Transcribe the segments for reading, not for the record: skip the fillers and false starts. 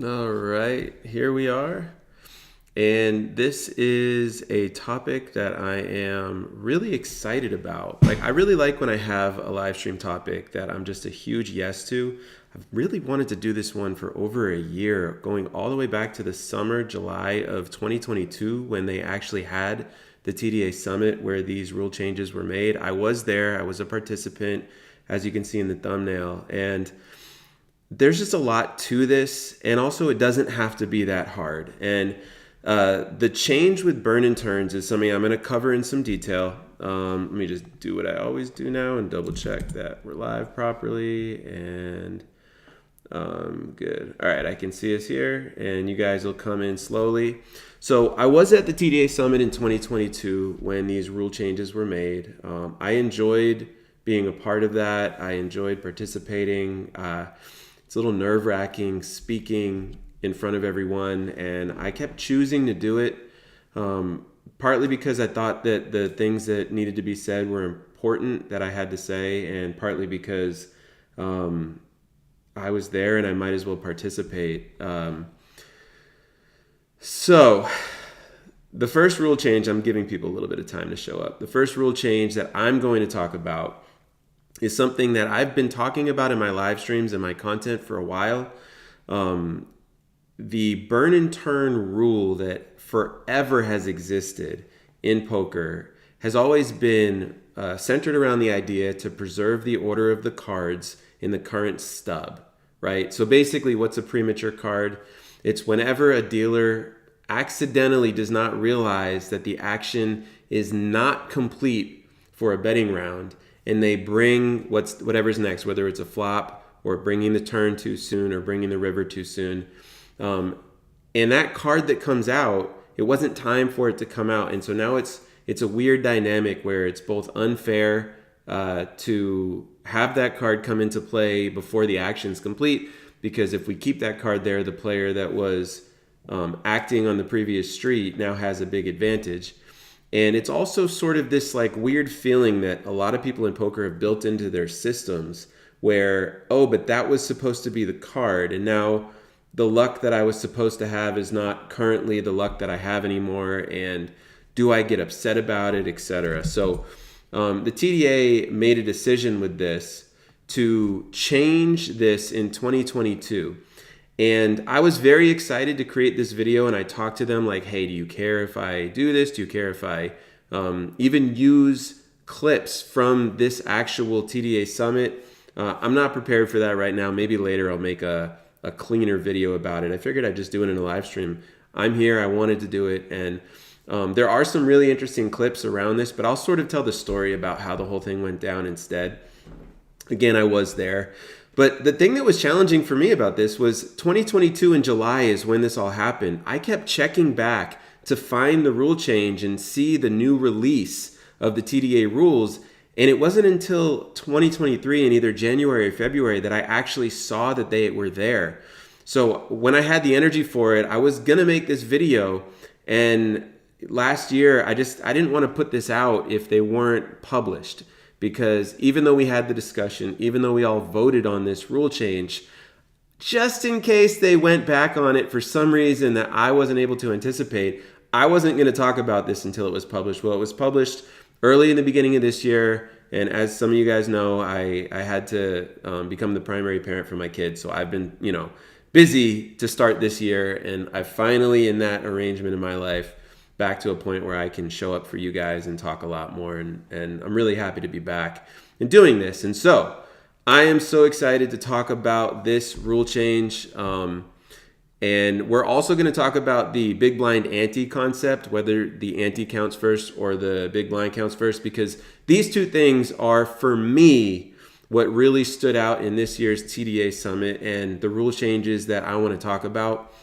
All right, here we are. And this is a topic that I am really excited about. Like, I really like when I have a live stream topic that I'm just a huge yes to. I've really wanted to do this one for over a year, going all the way back to the summer, July of 2022, when they actually had the TDA Summit where these rule changes were made. I was there, I was a participant, as you can see in the thumbnail. And there's just a lot to this, and also it doesn't have to be that hard. And the change with burn and turns is something I'm going to cover in some detail. Let me just do what I always do now and double check that we're live properly. And good. All right, I can see us here, and you guys will come in slowly. So I was at the TDA Summit in 2022 when these rule changes were made. I enjoyed being a part of that. I enjoyed participating. It's a little nerve-wracking speaking in front of everyone, and I kept choosing to do it, partly because I thought that the things that needed to be said were important that I had to say, and partly because I was there and I might as well participate. So the first rule change, I'm giving people a little bit of time to show up. The first rule change that I'm going to talk about is something that I've been talking about in my live streams and my content for a while. The burn and turn rule that forever has existed in poker has always been centered around the idea to preserve the order of the cards in the current stub, right? So basically, what's a premature card? It's whenever a dealer accidentally does not realize that the action is not complete for a betting round, and they bring whatever's next, whether it's a flop or bringing the turn too soon or bringing the river too soon. And that card that comes out, it wasn't time for it to come out. And so now it's a weird dynamic where it's both unfair to have that card come into play before the action's complete, because if we keep that card there, the player that was acting on the previous street now has a big advantage. And it's also sort of this like weird feeling that a lot of people in poker have built into their systems where, oh, but that was supposed to be the card, and now the luck that I was supposed to have is not currently the luck that I have anymore, and do I get upset about it, etc. So the TDA made a decision with this to change this in 2022. And I was very excited to create this video, and I talked to them like, hey, do you care if I do this? Do you care if I even use clips from this actual TDA Summit? I'm not prepared for that right now. Maybe later I'll make a cleaner video about it. I figured I'd just do it in a live stream. I'm here. I wanted to do it. And there are some really interesting clips around this, but I'll sort of tell the story about how the whole thing went down instead. Again, I was there. But the thing that was challenging for me about this was 2022 in July is when this all happened. I kept checking back to find the rule change and see the new release of the TDA rules. And it wasn't until 2023 in either January or February that I actually saw that they were there. So when I had the energy for it, I was going to make this video. And last year, I didn't want to put this out if they weren't published. Because even though we had the discussion, even though we all voted on this rule change, just in case they went back on it for some reason that I wasn't able to anticipate, I wasn't going to talk about this until it was published. Well, it was published early in the beginning of this year. And as some of you guys know, I had to become the primary parent for my kids. So I've been, busy to start this year. And I finally, in that arrangement in my life, back to a point where I can show up for you guys and talk a lot more. And I'm really happy to be back and doing this. And so I am so excited to talk about this rule change. And we're also going to talk about the big blind ante concept, whether the ante counts first or the big blind counts first, because these two things are, for me, what really stood out in this year's TDA Summit and the rule changes that I want to talk about.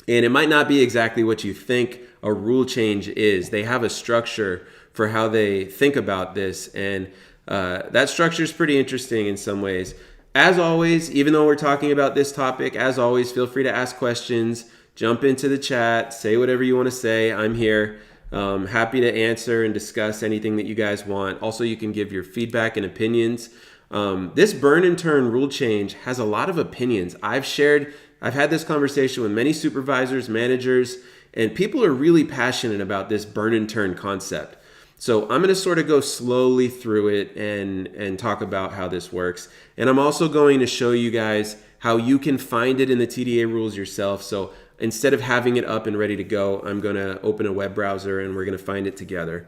And it might not be exactly what you think a rule change is. They have a structure for how they think about this, and that structure is pretty interesting in some ways. As always, even though we're talking about this topic, as always, feel free to ask questions, jump into the chat, say whatever you want to say. I'm here. Happy to answer and discuss anything that you guys want. Also, you can give your feedback and opinions. This burn and turn rule change has a lot of opinions. I've shared I've had this conversation with many supervisors, managers, and people are really passionate about this burn and turn concept. So I'm going to sort of go slowly through it and talk about how this works. And I'm also going to show you guys how you can find it in the TDA rules yourself. So instead of having it up and ready to go, I'm going to open a web browser and we're going to find it together.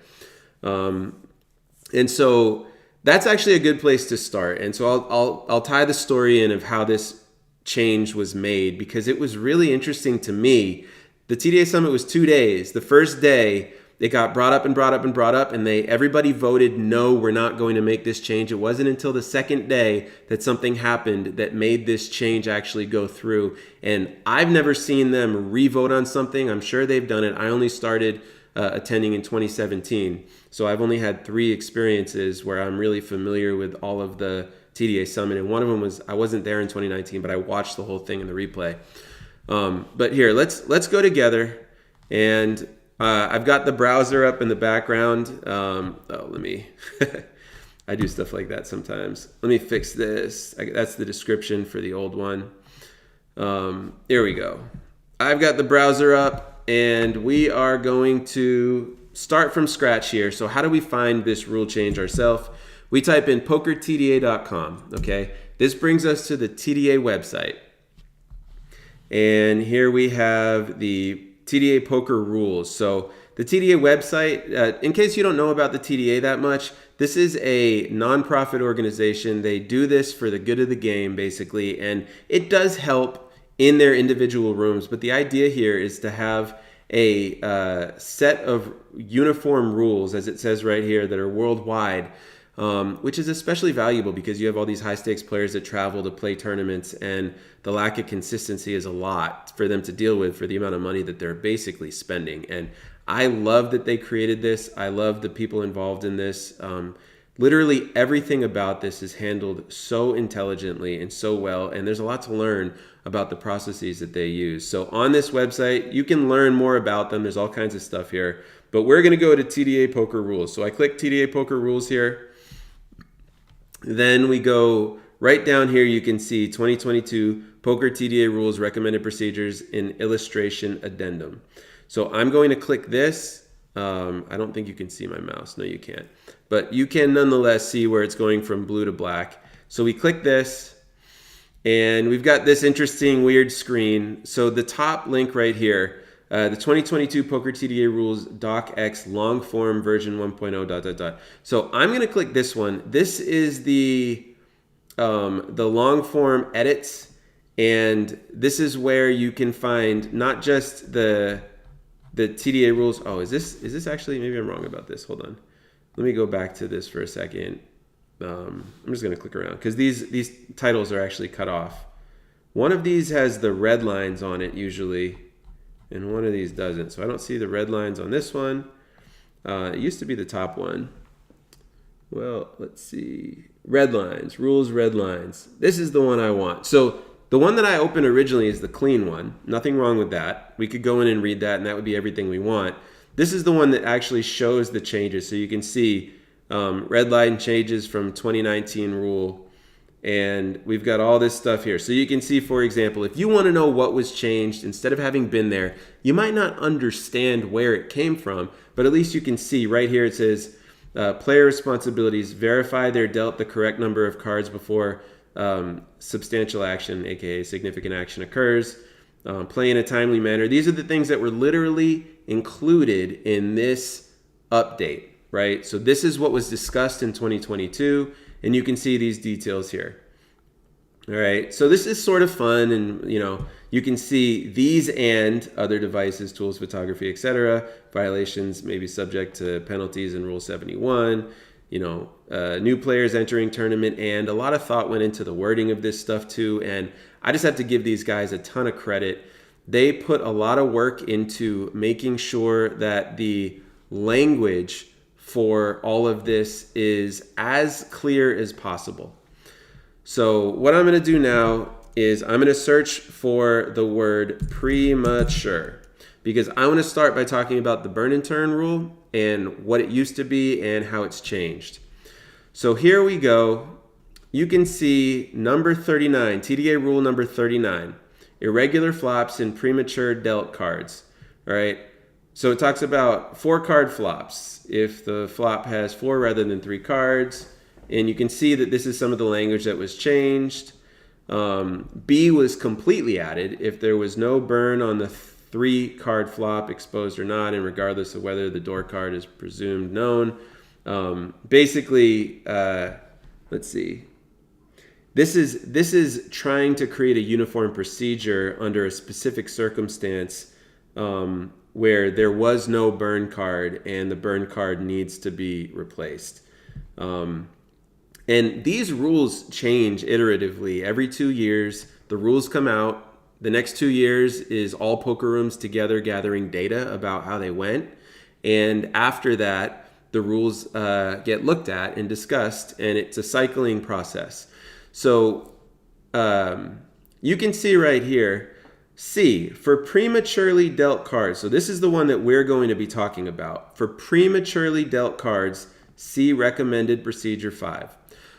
And so that's actually a good place to start. And so I'll tie the story in of how this change was made, because it was really interesting to me. The TDA Summit was 2 days. The first day, it got brought up and brought up and brought up, and everybody voted, no, we're not going to make this change. It wasn't until the second day that something happened that made this change actually go through. And I've never seen them re-vote on something. I'm sure they've done it. I only started attending in 2017. So I've only had 3 experiences where I'm really familiar with all of the TDA Summit. And one of them was, I wasn't there in 2019, but I watched the whole thing in the replay. But here, let's go together. And I've got the browser up in the background. Let me, I do stuff like that sometimes. Let me fix this. That's the description for the old one. Here we go. I've got the browser up, and we are going to start from scratch here. So how do we find this rule change ourselves? We type in pokertda.com, okay? This brings us to the TDA website. And here we have the TDA poker rules. So the TDA website, in case you don't know about the TDA that much, this is a nonprofit organization. They do this for the good of the game, basically, and it does help in their individual rooms. But the idea here is to have a set of uniform rules, as it says right here, that are worldwide, which is especially valuable because you have all these high stakes players that travel to play tournaments, and the lack of consistency is a lot for them to deal with for the amount of money that they're basically spending. And I love that they created this. I love the people involved in this. Literally everything about this is handled so intelligently and so well, and there's a lot to learn about the processes that they use. So on this website, you can learn more about them. There's all kinds of stuff here, but we're going to go to TDA Poker Rules. So I click TDA Poker Rules here. Then we go right down here. You can see 2022 Poker TDA Rules Recommended Procedures in Illustration Addendum. So I'm going to click this. I don't think you can see my mouse. No, you can't. But you can nonetheless see where it's going from blue to black. So we click this, and we've got this interesting, weird screen. So the top link right here, the 2022 Poker TDA Rules DocX long form version 1.0 ... So I'm going to click this one. This is the long form edits, and this is where you can find not just the TDA rules. Oh, is this actually, maybe I'm wrong about this. Hold on. Let me go back to this for a second. I'm just going to click around because these titles are actually cut off. One of these has the red lines on it usually, and one of these doesn't. So I don't see the red lines on this one. It used to be the top one. Well, let's see. Red lines, rules, red lines. This is the one I want. So the one that I opened originally is the clean one. Nothing wrong with that. We could go in and read that, and that would be everything we want. This is the one that actually shows the changes. So you can see red line changes from 2019 rule, and we've got all this stuff here. So you can see, for example, if you want to know what was changed, instead of having been there, you might not understand where it came from, but at least you can see right here it says player responsibilities, verify they're dealt the correct number of cards before substantial action, aka significant action, occurs. Play in a timely manner. These are the things that were literally included in this update, right? So this is what was discussed in 2022, and you can see these details here. All right, so this is sort of fun, and you can see these and other devices, tools, photography, etc. Violations may be subject to penalties in Rule 71. New players entering tournament, and a lot of thought went into the wording of this stuff too. And I just have to give these guys a ton of credit. They put a lot of work into making sure that the language for all of this is as clear as possible. So what I'm going to do now is I'm going to search for the word premature, because I want to start by talking about the burn and turn rule and what it used to be and how it's changed. So here we go. You can see number 39, TDA rule number 39. irregular flops, and premature dealt cards. All right. So it talks about 4-card flops. If the flop has 4 rather than 3 cards, and you can see that this is some of the language that was changed. B was completely added if there was no burn on the 3-card flop, exposed or not, and regardless of whether the door card is presumed known. Basically, let's see. This is trying to create a uniform procedure under a specific circumstance where there was no burn card and the burn card needs to be replaced. And these rules change iteratively. Every 2 years, the rules come out. The next 2 years is all poker rooms together gathering data about how they went. And after that, the rules get looked at and discussed, and it's a cycling process. So you can see right here, C, for prematurely dealt cards. So this is the one that we're going to be talking about. For prematurely dealt cards, see recommended procedure 5.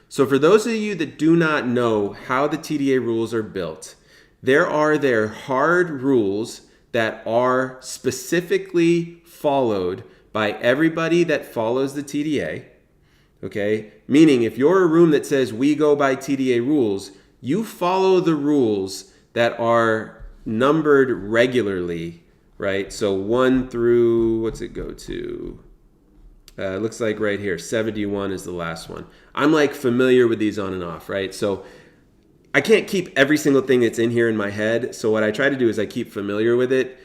So for those of you that do not know how the TDA rules are built, there are their hard rules that are specifically followed by everybody that follows the TDA. Okay? Meaning if you're a room that says we go by TDA rules, you follow the rules that are numbered regularly, right? So 1 through, what's it go to? Looks like right here, 71 is the last one. I'm like familiar with these on and off, right? So I can't keep every single thing that's in here in my head. So what I try to do is I keep familiar with it.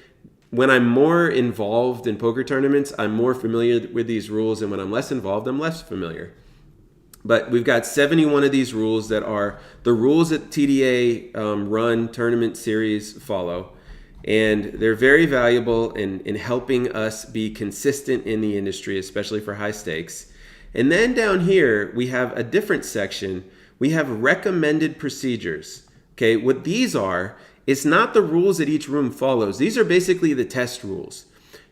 When I'm more involved in poker tournaments, I'm more familiar with these rules. And when I'm less involved, I'm less familiar. But we've got 71 of these rules that are the rules that TDA run tournament series follow. And they're very valuable in helping us be consistent in the industry, especially for high stakes. And then down here, we have a different section. We have recommended procedures. Okay, what these are, it's not the rules that each room follows. These are basically the test rules.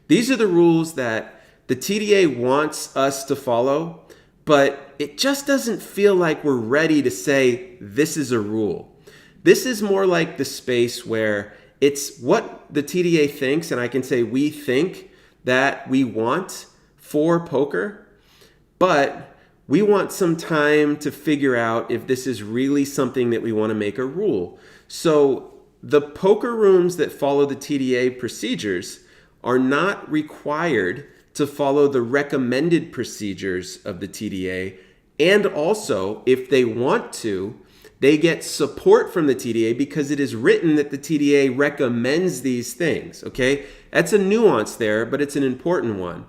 These are the rules that the TDA wants us to follow, but it just doesn't feel like we're ready to say this is a rule. This is more like the space where it's what the TDA thinks, and I can say we think that we want for poker, but we want some time to figure out if this is really something that we want to make a rule. So the poker rooms that follow the TDA procedures are not required to follow the recommended procedures of the TDA. And also, if they want to, they get support from the TDA because it is written that the TDA recommends these things, okay? That's a nuance there, but it's an important one.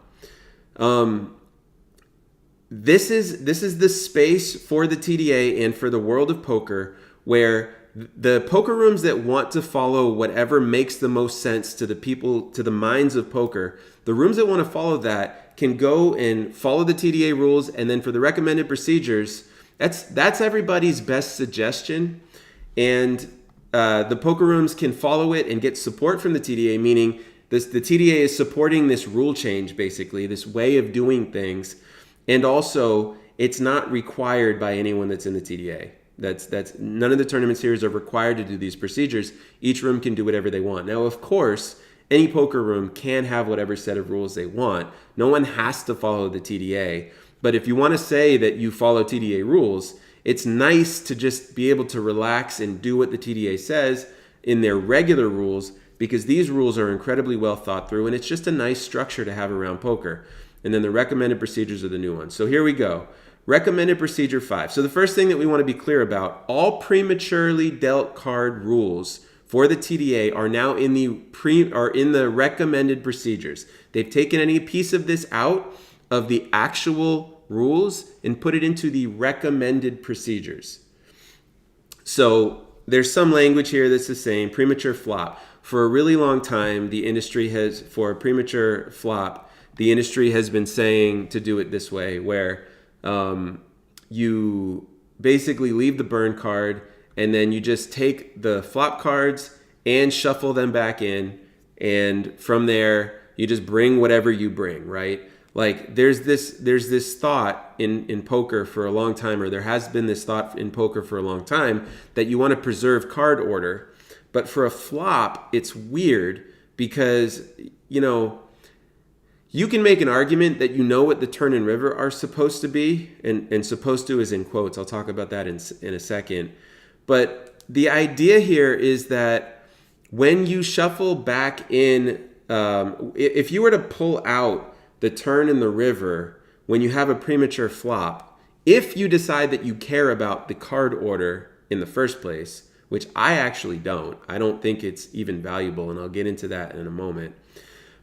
This is the space for the TDA and for the world of poker where the poker rooms that want to follow whatever makes the most sense to the people, to the minds of poker, the rooms that want to follow that can go and follow the TDA rules, and then for the recommended procedures, that's everybody's best suggestion. And the poker rooms can follow it and get support from the TDA, meaning the TDA is supporting this rule change, basically, this way of doing things. And also, it's not required by anyone that's in the TDA. That's none of the tournament series are required to do these procedures. Each room can do whatever they want. Now, of course, any poker room can have whatever set of rules they want. No one has to follow the TDA. But if you want to say that you follow TDA rules, it's nice to just be able to relax and do what the TDA says in their regular rules, because these rules are incredibly well thought through, and it's just a nice structure to have around poker. And then the recommended procedures are the new ones. So here we go. Recommended procedure 5. So the first thing that we want to be clear about, all prematurely dealt card rules for the TDA are now in the recommended procedures. They've taken any piece of this out of the actual rules and put it into the recommended procedures. So there's some language here that's the same. Premature flop. For a really long time, the industry has, for a premature flop, the industry has been saying to do it this way, where you basically leave the burn card and then you just take the flop cards and shuffle them back in, and from there you just bring whatever you bring, right? Like there's this thought in poker for a long time, or there has been this thought in poker for a long time, that you want to preserve card order. But for a flop, it's weird because, you know, you can make an argument that you know what the turn and river are supposed to be, and supposed to is in quotes. I'll talk about that in a second. But the idea here is that when you shuffle back in, if you were to pull out the turn and the river when you have a premature flop, if you decide that you care about the card order in the first place, which I actually don't. I don't think it's even valuable, and I'll get into that in a moment.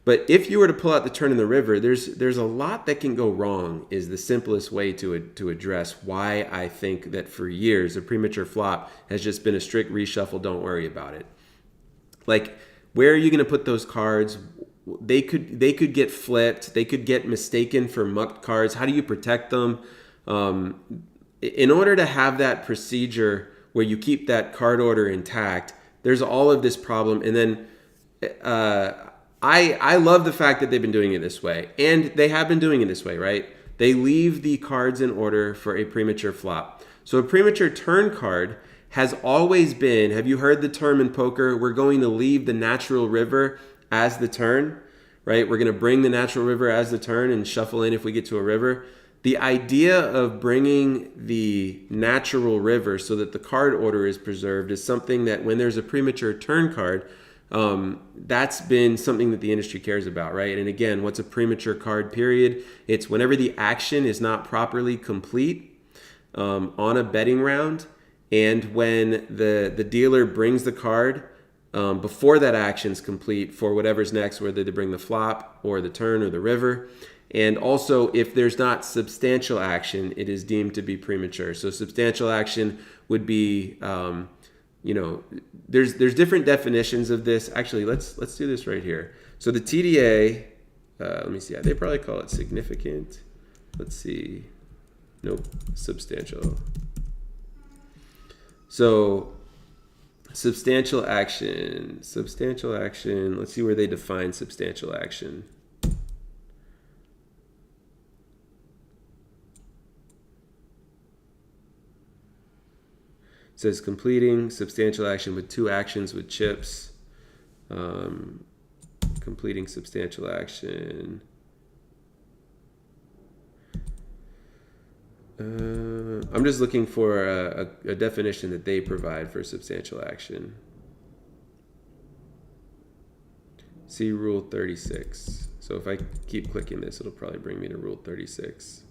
But if you were to pull out the turn in the river, there's a lot that can go wrong is the simplest way to address why I think that for years a premature flop has just been a strict reshuffle, don't worry about it. Like, where are you going to put those cards? They could get flipped. They could get mistaken for mucked cards. How do you protect them? In order to have that procedure where you keep that card order intact, there's all of this problem. And then I love the fact that they've been doing it this way. And they have been doing it this way, right? They leave the cards in order for a premature flop. So a premature turn card has always been, have you heard the term in poker, we're going to leave the natural river as the turn, right? We're going to bring the natural river as the turn and shuffle in if we get to a river. The idea of bringing the natural river so that the card order is preserved is something that when there's a premature turn card, that's been something that the industry cares about, right? And again, what's a premature card period? It's whenever the action is not properly complete on a betting round, and when the dealer brings the card before that action's complete for whatever's next, whether they bring the flop or the turn or the river. And also, if there's not substantial action, it is deemed to be premature. So substantial action would be, there's different definitions of this. Actually, let's do this right here. So the TDA, let me see. They probably call it significant. Let's see. Nope, substantial. So substantial action. Let's see where they define substantial action. It says completing substantial action with 2 actions with chips. Completing substantial action. I'm just looking for a definition that they provide for substantial action. See Rule 36. So if I keep clicking this, it'll probably bring me to Rule 36.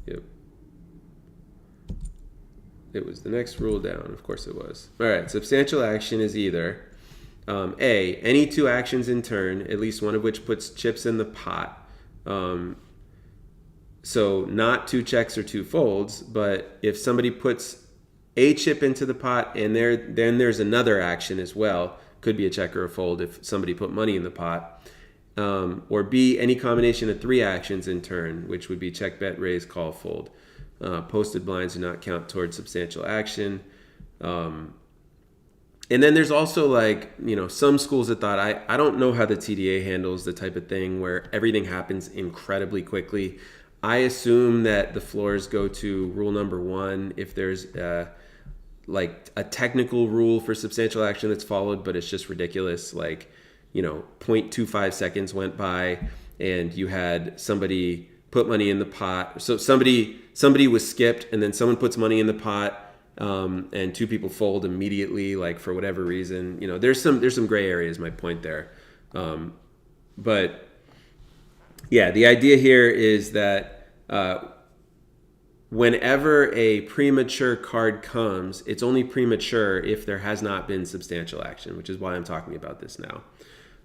Yep. It was the next rule down. Of course it was. All right. Substantial action is either A, any 2 actions in turn, at least one of which puts chips in the pot. So not 2 checks or 2 folds, but if somebody puts a chip into the pot and then there's another action as well, could be a check or a fold if somebody put money in the pot. Or B, any combination of 3 actions in turn, which would be check, bet, raise, call, fold. Posted blinds do not count towards substantial action. And then there's also some schools that thought, I don't know how the TDA handles the type of thing where everything happens incredibly quickly. I assume that the floors go to rule number 1 if there's a technical rule for substantial action that's followed, but it's just ridiculous. 0.25 seconds went by and you had somebody put money in the pot. So somebody was skipped and then someone puts money in the pot and 2 people fold immediately, for whatever reason. There's some gray areas, my point there. But yeah, the idea here is that whenever a premature card comes, it's only premature if there has not been substantial action, which is why I'm talking about this now.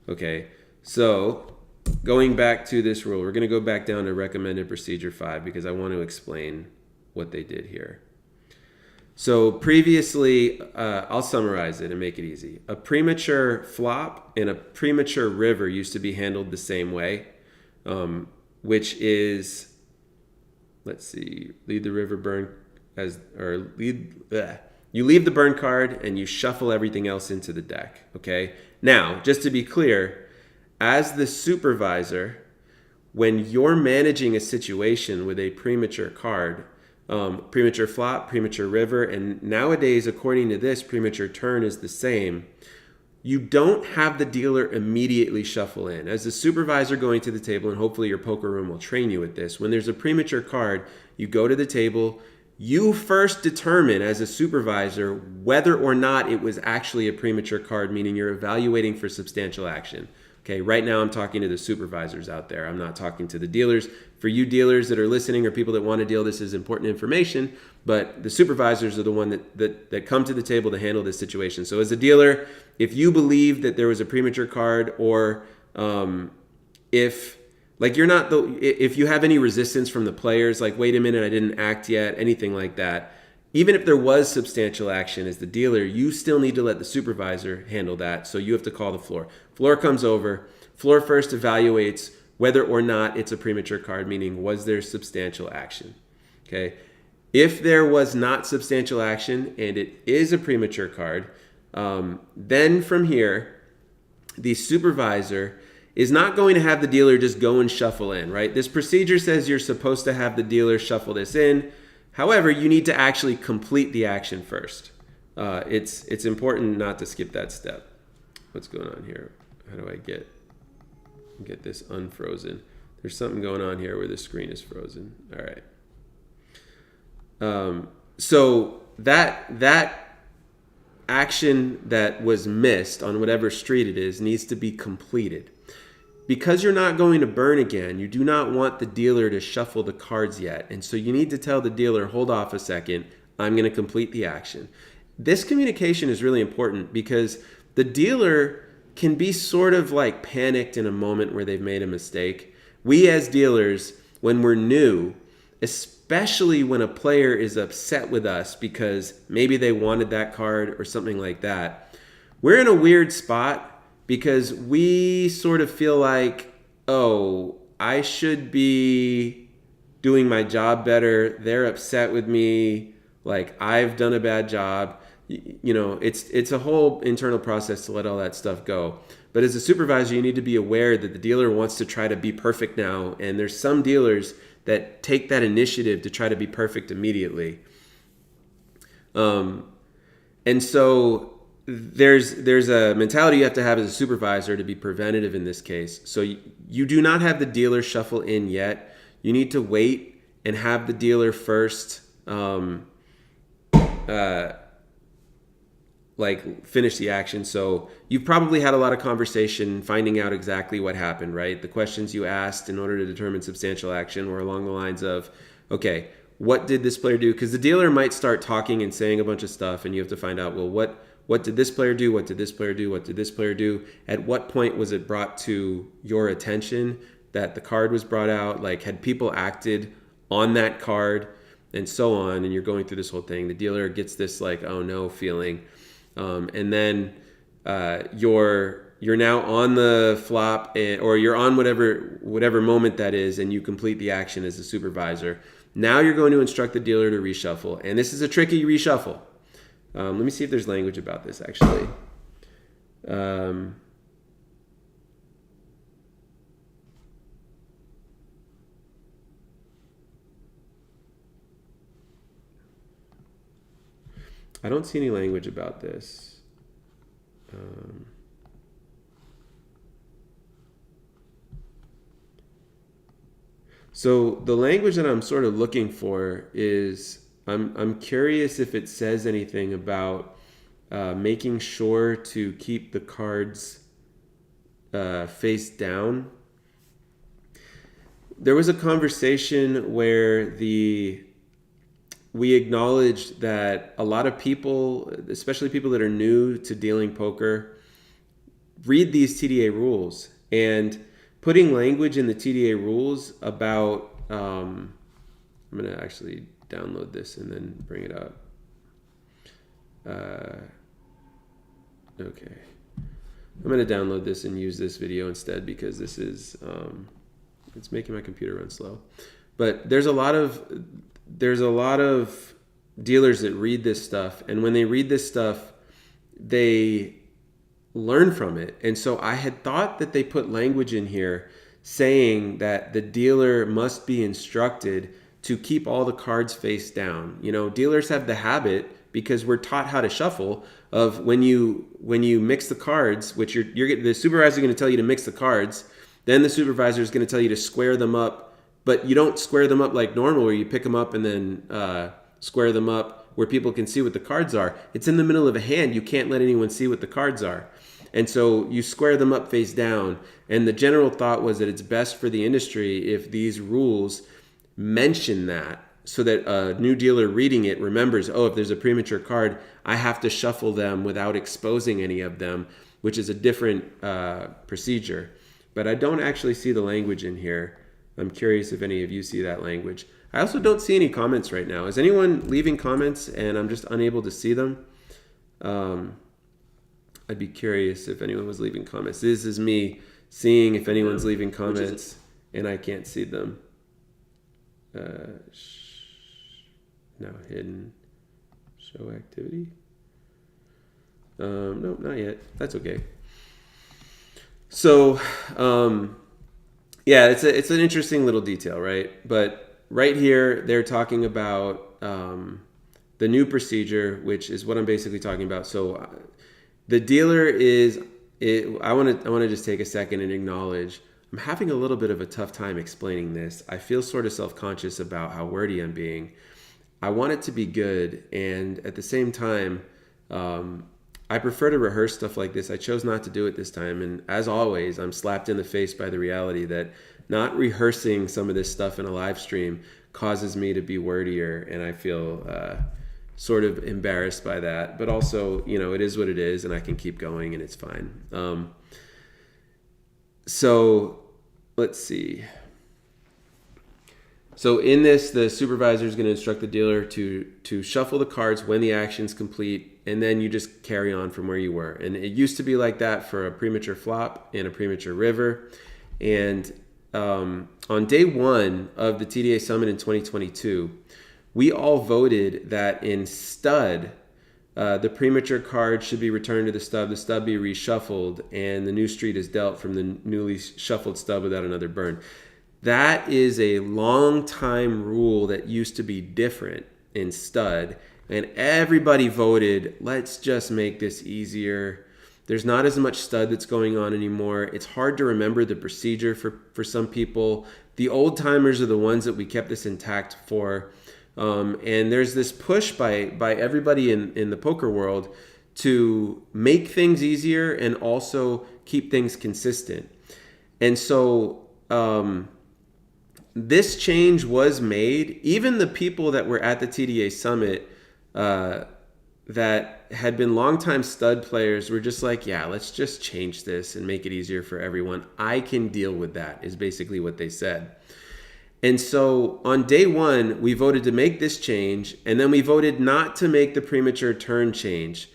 Okay, so going back to this rule, we're going to go back down to recommended procedure 5 because I want to explain what they did here. So previously, I'll summarize it and make it easy. A premature flop and a premature river used to be handled the same way, which is, let's see, leave the river burn you leave the burn card and you shuffle everything else into the deck. Okay. Now, just to be clear, as the supervisor, when you're managing a situation with a premature card, Premature flop, premature river, and nowadays, according to this, premature turn is the same. You don't have the dealer immediately shuffle in. As a supervisor going to the table, and hopefully your poker room will train you with this, when there's a premature card, you go to the table, you first determine as a supervisor whether or not it was actually a premature card, meaning you're evaluating for substantial action. Okay, right now I'm talking to the supervisors out there. I'm not talking to the dealers. For you dealers that are listening or people that want to deal, this is important information, but the supervisors are the one that come to the table to handle this situation. So as a dealer, if you believe that there was a premature card, or if you have any resistance from the players, like, wait a minute, I didn't act yet, anything like that, even if there was substantial action as the dealer, you still need to let the supervisor handle that. So you have to call the floor. Floor comes over. Floor first evaluates whether or not it's a premature card, meaning was there substantial action? Okay. If there was not substantial action and it is a premature card, then from here, the supervisor is not going to have the dealer just go and shuffle in, right? This procedure says you're supposed to have the dealer shuffle this in. However, you need to actually complete the action first. It's important not to skip that step. What's going on here? How do I get this unfrozen? There's something going on here where the screen is frozen. All right. So that action that was missed on whatever street it is needs to be completed. Because you're not going to burn again, you do not want the dealer to shuffle the cards yet. And so you need to tell the dealer, hold off a second, I'm going to complete the action. This communication is really important because the dealer can be sort of like panicked in a moment where they've made a mistake. We as dealers, when we're new, especially when a player is upset with us because maybe they wanted that card or something like that, we're in a weird spot because we sort of feel like, oh, I should be doing my job better. They're upset with me. Like, I've done a bad job. You know, it's a whole internal process to let all that stuff go. But as a supervisor, you need to be aware that the dealer wants to try to be perfect now. And there's some dealers that take that initiative to try to be perfect immediately. And so there's a mentality you have to have as a supervisor to be preventative in this case. So you do not have the dealer shuffle in yet. You need to wait and have the dealer first finish the action. So you've probably had a lot of conversation finding out exactly what happened, right? The questions you asked in order to determine substantial action were along the lines of, okay, what did this player do? Because the dealer might start talking and saying a bunch of stuff, and you have to find out, well, what did this player do? What did this player do? What did this player do? At what point was it brought to your attention that the card was brought out? Like, had people acted on that card and so on? And you're going through this whole thing. The dealer gets this like, oh no feeling. And then you're now on the flop, or you're on whatever moment that is, and you complete the action as a supervisor. Now you're going to instruct the dealer to reshuffle. And this is a tricky reshuffle. Let me see if there's language about this, actually. I don't see any language about this. So the language that I'm sort of looking for is, I'm curious if it says anything about making sure to keep the cards face down. There was a conversation where we acknowledged that a lot of people, especially people that are new to dealing poker, read these TDA rules, and putting language in the TDA rules about, I'm going to actually download this and then bring it up. Okay. I'm going to download this and use this video instead because this is, it's making my computer run slow. But there's a lot of dealers that read this stuff, and when they read this stuff, they learn from it. And so I had thought that they put language in here saying that the dealer must be instructed to keep all the cards face down. You know, dealers have the habit, because we're taught how to shuffle, of when you mix the cards, which the supervisor is going to tell you to mix the cards, then the supervisor is going to tell you to square them up, but you don't square them up like normal, where you pick them up and then square them up where people can see what the cards are. It's in the middle of a hand. You can't let anyone see what the cards are. And so you square them up face down. And the general thought was that it's best for the industry if these rules mention that, so that a new dealer reading it remembers, oh, if there's a premature card, I have to shuffle them without exposing any of them, which is a different procedure. But I don't actually see the language in here. I'm curious if any of you see that language. I also don't see any comments right now. Is anyone leaving comments and I'm just unable to see them? I'd be curious if anyone was leaving comments. This is me seeing if anyone's leaving comments and I can't see them. Now hidden show activity. Nope, not yet. That's okay. So, yeah, it's an interesting little detail, right? But right here, they're talking about the new procedure, which is what I'm basically talking about. So, the dealer is. I want to just take a second and acknowledge I'm having a little bit of a tough time explaining this. I feel sort of self-conscious about how wordy I'm being. I want it to be good, and at the same time, I prefer to rehearse stuff like this. I chose not to do it this time, and as always, I'm slapped in the face by the reality that not rehearsing some of this stuff in a live stream causes me to be wordier, and I feel sort of embarrassed by that. But also, you know, it is what it is, and I can keep going, and it's fine. So let's see. So in this, the supervisor is going to instruct the dealer to shuffle the cards when the action's complete, and then you just carry on from where you were. And it used to be like that for a premature flop and a premature river. And on day one of the TDA Summit in 2022, we all voted that in stud, the premature card should be returned to the stub be reshuffled, and the new street is dealt from the newly shuffled stub without another burn. That is a long time rule that used to be different in stud, and everybody voted, let's just make this easier. There's not as much stud that's going on anymore. It's hard to remember the procedure for some people. The old timers are the ones that we kept this intact for. And there's this push by everybody in the poker world to make things easier and also keep things consistent. And so this change was made. Even the people that were at the TDA Summit that had been longtime stud players were just like, yeah, let's just change this and make it easier for everyone. I can deal with that, is basically what they said. And so on day one, we voted to make this change, and then we voted not to make the premature turn change.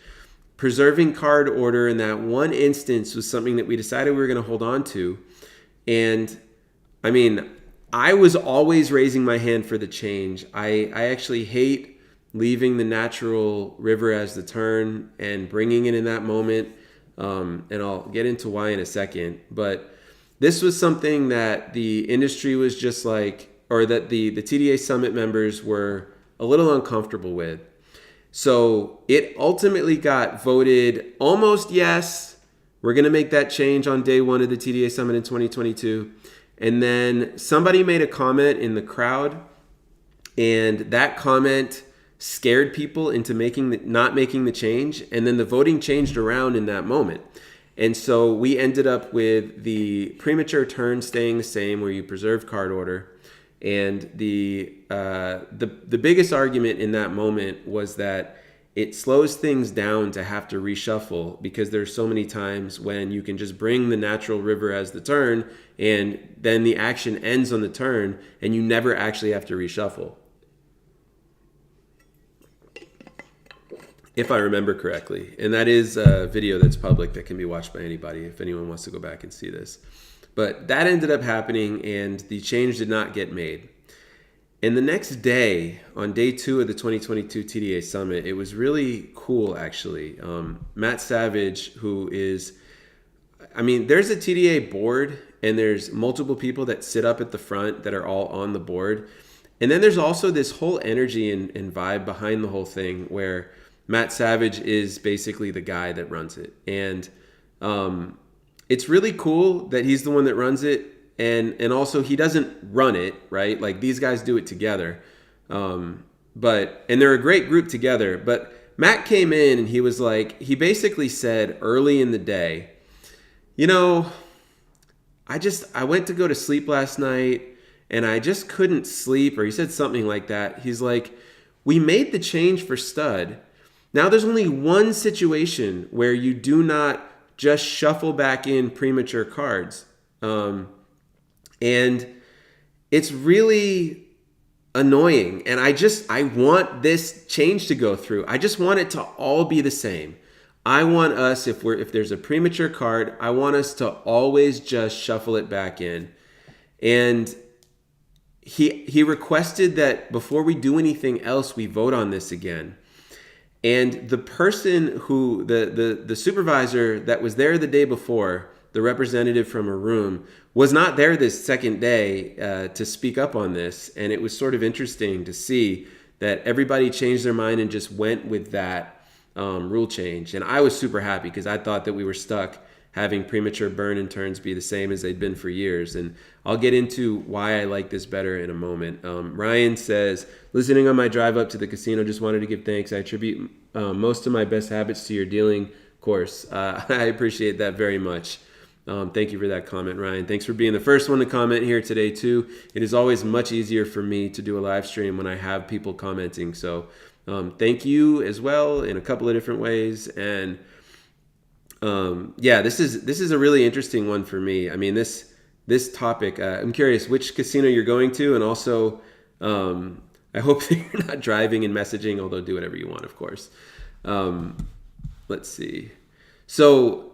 Preserving card order in that one instance was something that we decided we were going to hold on to. And I mean, I was always raising my hand for the change. I actually hate leaving the natural river as the turn and bringing it in that moment. And I'll get into why in a second. But this was something that the industry was just like, or that the TDA Summit members were a little uncomfortable with. So it ultimately got voted almost yes. We're going to make that change on day one of the TDA Summit in 2022. And then somebody made a comment in the crowd, and that comment scared people into not making the change. And then the voting changed around in that moment. And so we ended up with the premature turn staying the same, where you preserve card order. And the biggest argument in that moment was that it slows things down to have to reshuffle, because there's so many times when you can just bring the natural river as the turn, and then the action ends on the turn, and you never actually have to reshuffle, if I remember correctly. And that is a video that's public that can be watched by anybody if anyone wants to go back and see this. But that ended up happening, and the change did not get made. And the next day, on day two of the 2022 TDA Summit, it was really cool, actually. Matt Savage, who is, there's a TDA board, and there's multiple people that sit up at the front that are all on the board. And then there's also this whole energy and vibe behind the whole thing where Matt Savage is basically the guy that runs it. And it's really cool that he's the one that runs it. And also he doesn't run it, right? Like these guys do it together. And they're a great group together. But Matt came in and he was like, he basically said early in the day, you know, I went to go to sleep last night and I just couldn't sleep, or he said something like that. He's like, we made the change for stud. Now there's only one situation where you do not just shuffle back in premature cards. And it's really annoying. And I want this change to go through. I just want it to all be the same. I want us, if there's a premature card, I want us to always just shuffle it back in. And he requested that before we do anything else, we vote on this again. And the person who, the supervisor that was there the day before, the representative from a room, was not there this second day to speak up on this. And it was sort of interesting to see that everybody changed their mind and just went with that rule change. And I was super happy because I thought that we were stuck having premature burn and turns be the same as they'd been for years. And I'll get into why I like this better in a moment. Ryan says, listening on my drive up to the casino, just wanted to give thanks. I attribute most of my best habits to your dealing course. I appreciate that very much. Thank you for that comment, Ryan. Thanks for being the first one to comment here today too. It is always much easier for me to do a live stream when I have people commenting. So thank you as well in a couple of different ways. And this is a really interesting one for me. I mean, this topic, I'm curious which casino you're going to, and also I hope that you're not driving and messaging, although do whatever you want, of course. Let's see. So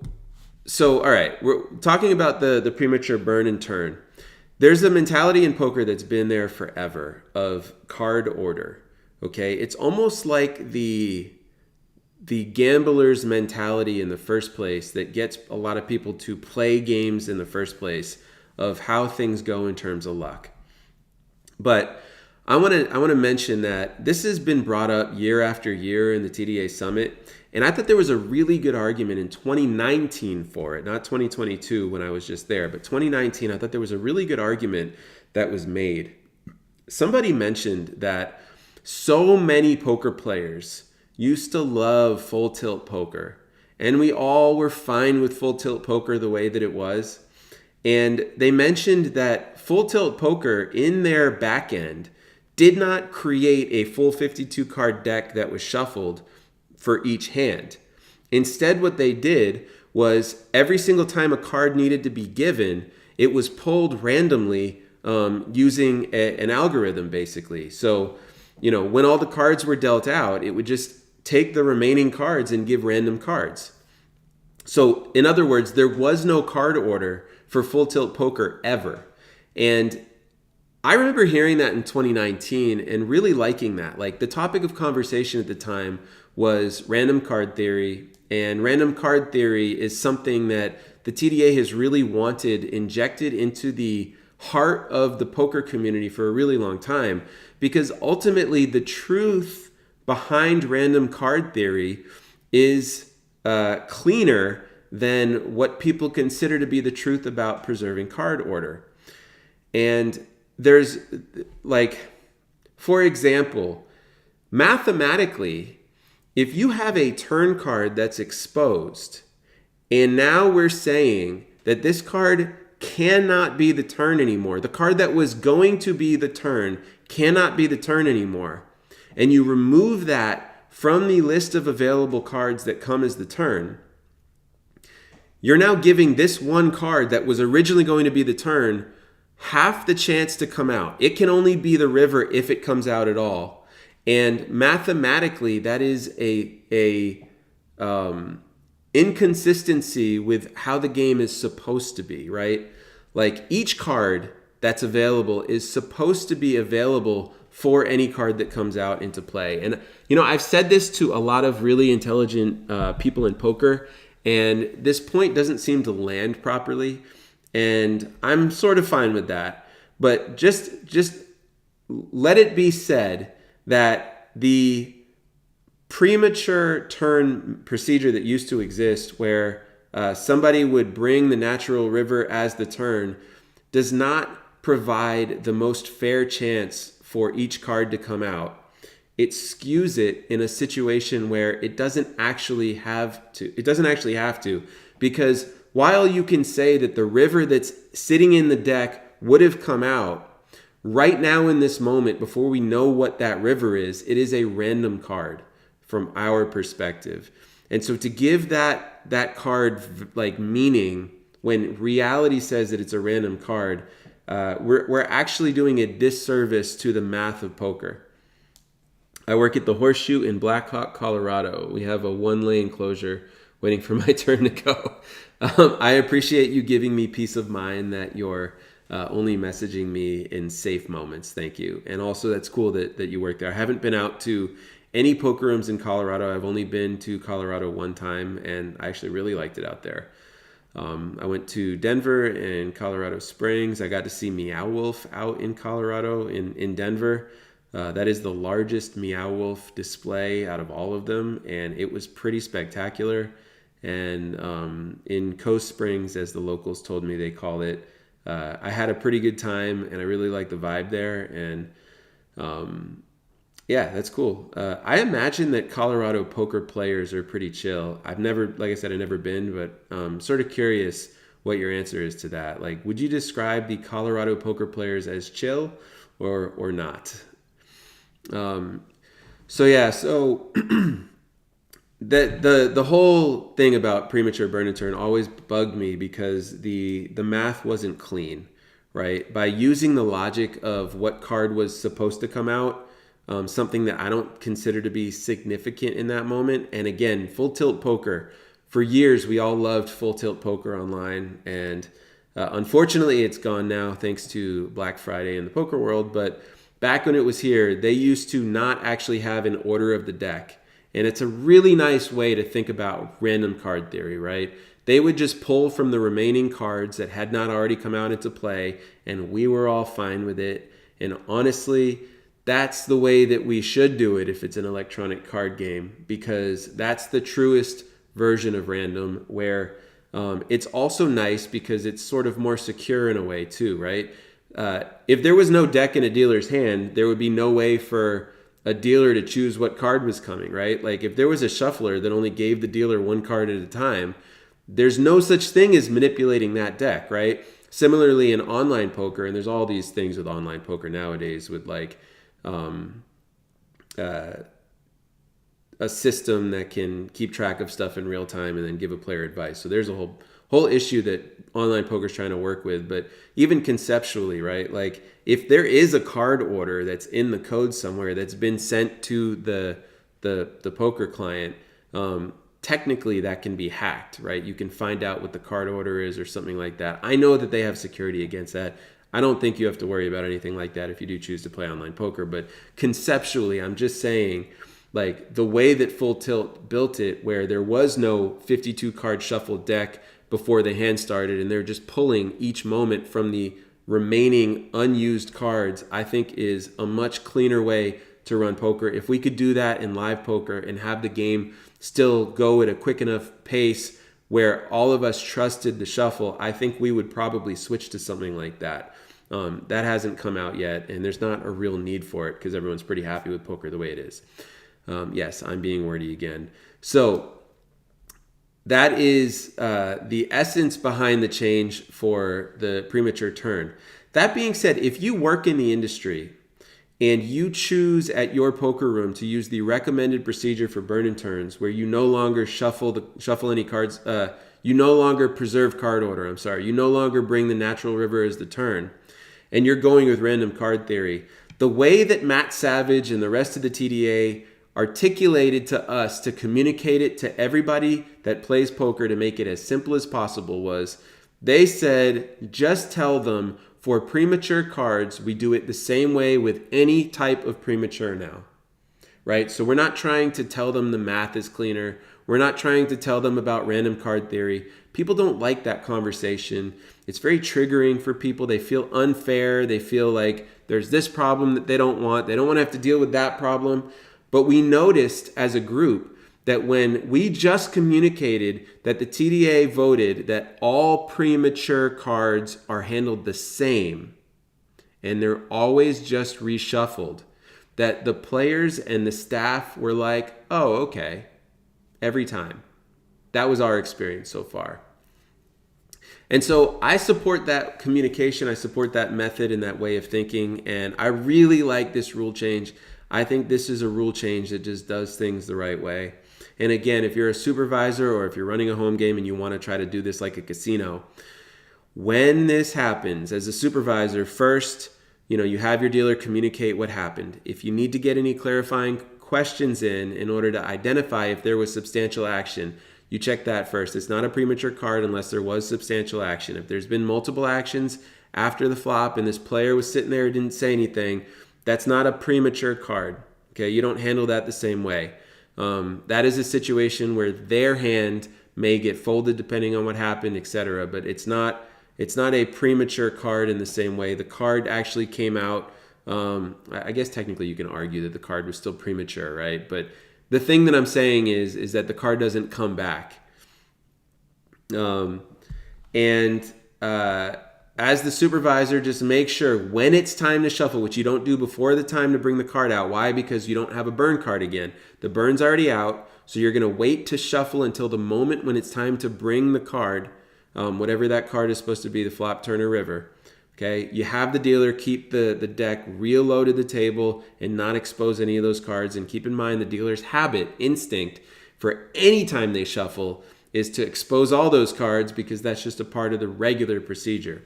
all right, we're talking about the premature burn and turn. There's a mentality in poker that's been there forever of card order. Okay, it's almost like the gambler's mentality in the first place that gets a lot of people to play games in the first place of how things go in terms of luck. But I want to mention that this has been brought up year after year in the TDA Summit, and I thought there was a really good argument in 2019 for it, not 2022 when I was just there, but 2019, I thought there was a really good argument that was made. Somebody mentioned that so many poker players used to love full tilt poker, and we all were fine with full tilt poker the way that it was. And they mentioned that full tilt poker in their back end did not create a full 52 card deck that was shuffled for each hand. Instead, what they did was every single time a card needed to be given, it was pulled randomly using an algorithm, basically. So, when all the cards were dealt out, it would just take the remaining cards and give random cards. So, in other words, there was no card order for full tilt poker ever. And I remember hearing that in 2019 and really liking that. Like, the topic of conversation at the time was random card theory. And random card theory is something that the TDA has really wanted injected into the heart of the poker community for a really long time, because ultimately the truth behind random card theory is cleaner than what people consider to be the truth about preserving card order. And there's, like, for example, mathematically, if you have a turn card that's exposed, and now we're saying that this card cannot be the turn anymore, the card that was going to be the turn cannot be the turn anymore, and you remove that from the list of available cards that come as the turn, you're now giving this one card that was originally going to be the turn half the chance to come out. It can only be the river if it comes out at all. And mathematically, that is a inconsistency with how the game is supposed to be, right? Like, each card that's available is supposed to be available for any card that comes out into play. And, I've said this to a lot of really intelligent people in poker, and this point doesn't seem to land properly. And I'm sort of fine with that. But just let it be said that the premature turn procedure that used to exist, where somebody would bring the natural river as the turn, does not provide the most fair chance for each card to come out. It skews it in a situation where it doesn't actually have to. It doesn't actually have to, because while you can say that the river that's sitting in the deck would have come out, right now in this moment, before we know what that river is, it is a random card from our perspective. And so to give that card like meaning when reality says that it's a random card, we're actually doing a disservice to the math of poker. I work at the Horseshoe in Black Hawk, Colorado. We have a 1-lane closure waiting for my turn to go. I appreciate you giving me peace of mind that you're only messaging me in safe moments. Thank you. And also, that's cool that you work there. I haven't been out to any poker rooms in Colorado. I've only been to Colorado one time, and I actually really liked it out there. I went to Denver and Colorado Springs. I got to see Meow Wolf out in Colorado in Denver. That is the largest Meow Wolf display out of all of them, and it was pretty spectacular. And in Coast Springs, as the locals told me they call it, I had a pretty good time, and I really liked the vibe there. And yeah, that's cool. I imagine that Colorado poker players are pretty chill. I've never, like I said, I've never been, but I'm sort of curious what your answer is to that. Like, would you describe the Colorado poker players as chill or not? So the whole thing about premature burn and turn always bugged me because the math wasn't clean, right? By using the logic of what card was supposed to come out, something that I don't consider to be significant in that moment. And again, full tilt poker, for years we all loved full tilt poker online, and unfortunately it's gone now thanks to Black Friday in the poker world. But back when it was here, they used to not actually have an order of the deck. And it's a really nice way to think about random card theory, right? They would just pull from the remaining cards that had not already come out into play, and we were all fine with it. And honestly, that's the way that we should do it if it's an electronic card game, because that's the truest version of random, where it's also nice because it's sort of more secure in a way too, right? If there was no deck in a dealer's hand, there would be no way for a dealer to choose what card was coming, right? Like if there was a shuffler that only gave the dealer one card at a time, there's no such thing as manipulating that deck, right? Similarly in online poker, and there's all these things with online poker nowadays with like a system that can keep track of stuff in real time and then give a player advice. So there's a whole issue that online poker is trying to work with. But even conceptually, right? Like if there is a card order that's in the code somewhere that's been sent to the poker client, technically that can be hacked, right? You can find out what the card order is or something like that. I know that they have security against that. I don't think you have to worry about anything like that if you do choose to play online poker. But conceptually, I'm just saying, like the way that Full Tilt built it, where there was no 52 card shuffled deck before the hand started, and they're just pulling each moment from the remaining unused cards, I think is a much cleaner way to run poker. If we could do that in live poker and have the game still go at a quick enough pace where all of us trusted the shuffle, I think we would probably switch to something like that. That hasn't come out yet, and there's not a real need for it because everyone's pretty happy with poker the way it is. Yes, I'm being wordy again. So that is the essence behind the change for the premature turn. That being said, if you work in the industry and you choose at your poker room to use the recommended procedure for burn and turns, where you no longer shuffle any cards, you no longer preserve card order, you no longer bring the natural river as the turn, and you're going with random card theory, the way that Matt Savage and the rest of the TDA articulated to us to communicate it to everybody that plays poker to make it as simple as possible was, they said, just tell them for premature cards, we do it the same way with any type of premature now, right? So we're not trying to tell them the math is cleaner. We're not trying to tell them about random card theory. People don't like that conversation. It's very triggering for people. They feel unfair. They feel like there's this problem that they don't want. They don't want to have to deal with that problem. But we noticed as a group that when we just communicated that the TDA voted that all premature cards are handled the same and they're always just reshuffled, that the players and the staff were like, oh, okay, every time. That was our experience so far. And so I support that communication. I support that method and that way of thinking. And I really like this rule change. I think this is a rule change that just does things the right way. And again, if you're a supervisor or if you're running a home game and you want to try to do this like a casino, when this happens as a supervisor, first, you have your dealer communicate what happened. If you need to get any clarifying questions in order to identify if there was substantial action, you check that first. It's not a premature card unless there was substantial action. If there's been multiple actions after the flop and this player was sitting there and didn't say anything, that's not a premature card. Okay, you don't handle that the same way. That is a situation where their hand may get folded depending on what happened, etc. But it's not a premature card in the same way. The card actually came out. I guess technically you can argue that the card was still premature, right? But the thing that I'm saying is that the card doesn't come back. As the supervisor, just make sure when it's time to shuffle, which you don't do before the time to bring the card out. Why? Because you don't have a burn card again. The burn's already out, so you're going to wait to shuffle until the moment when it's time to bring the card, whatever that card is supposed to be, the flop, turn, or river. Okay, you have the dealer keep the deck real low to the table and not expose any of those cards. And keep in mind the dealer's habit, instinct, for any time they shuffle is to expose all those cards because that's just a part of the regular procedure.